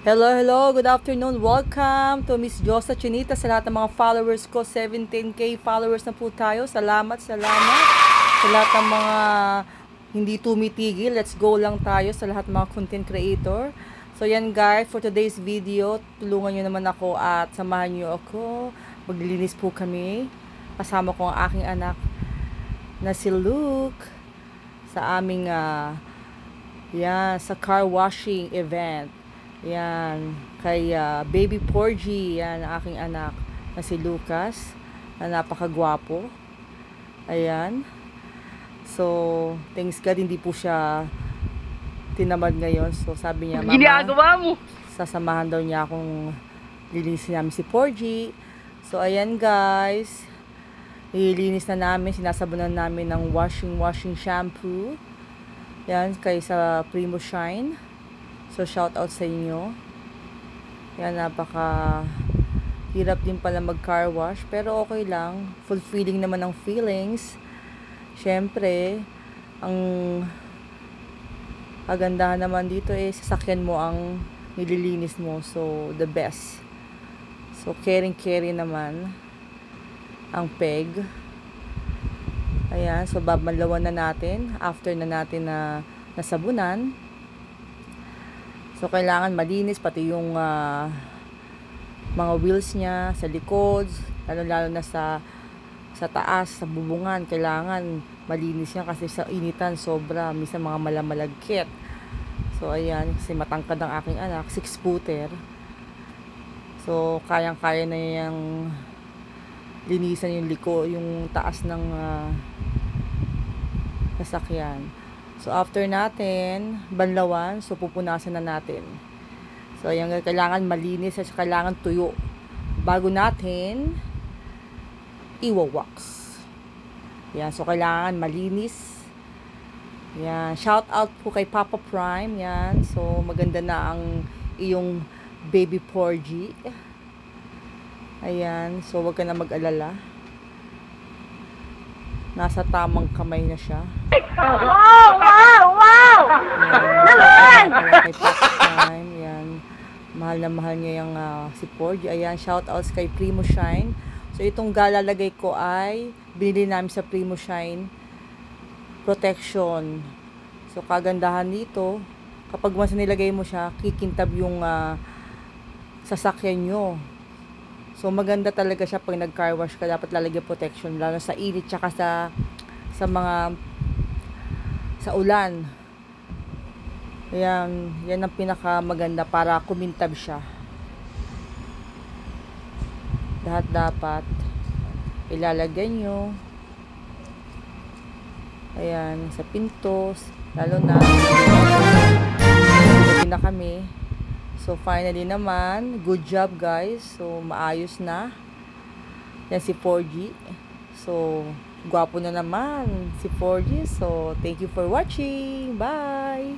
Hello, hello. Good afternoon. Welcome to Miss Josa Chinita. Sa lahat ng mga followers ko, 17K followers na po tayo. Salamat, salamat. Sa lahat ng mga hindi tumitigil, let's go lang tayo sa lahat ng mga content creator. So yan guys, for today's video, tulungan nyo naman ako at samahan nyo ako. Maglilinis po kami. Kasama ko ang aking anak na si Luke sa aming sa car washing event. Yan, kay Baby Porgy, yan ang aking anak na si Lucas, na napakagwapo. Ayan. So, thanks God, hindi po siya tinamad ngayon. So, sabi niya, Mama, ginagawa mo? Sasamahan daw niya akong lilinisin namin si Porgy. So, ayan guys. Nililinis na namin, sinasabunan namin ng washing shampoo. Yan, kay sa Primo Shine. So, shout out sa inyo. Yan, napaka hirap din pala mag car wash. Pero okay lang. Fulfilling naman ang feelings. Siyempre, ang kagandahan naman dito sasakyan mo ang nililinis mo. So, the best. So, caring naman ang peg. Ayan. So, babalawan na natin. After na natin na nasabunan. So, kailangan malinis pati yung mga wheels niya sa likod, lalo na sa taas, sa bubungan. Kailangan malinis yan kasi sa initan sobra, minsan mga malamalagkit. So, ayan, kasi matangkad ang aking anak, 6-footer. So, kayang-kaya na yung linisan yung yung taas ng sasakyan. So, after natin, banlawan, so pupunasan na natin. So, yung kailangan malinis at kailangan tuyo. Bago natin, iwa-wax. Yan, so kailangan malinis. Yan, shout out po kay Papa Prime. Yan, so maganda na ang iyong Baby Porgy. Ayan, so wag ka na mag-alala. Nasa tamang kamay na siya. Wow! Naman! Kay Papa Prime, yan. Mahal na mahal niya yung si Porgy. Ayan, shoutouts kay Primo Shine. So, itong galalagay ko ay binili namin sa Primo Shine protection. So, kagandahan dito, kapag once nilagay mo siya, kikintab yung sasakyan nyo. So, maganda talaga siya pag nag-car wash ka. Dapat lalagyan protection. Lalo sa init, tsaka sa mga sa ulan. Yan ang pinaka maganda para kumintab siya. Lahat dapat ilalagay nyo. Ayan, sa pintos. Lalo na na kami. So, finally naman, good job guys. So, maayos na. Yan si 4G. So, gwapo na naman si 4G. So, thank you for watching. Bye!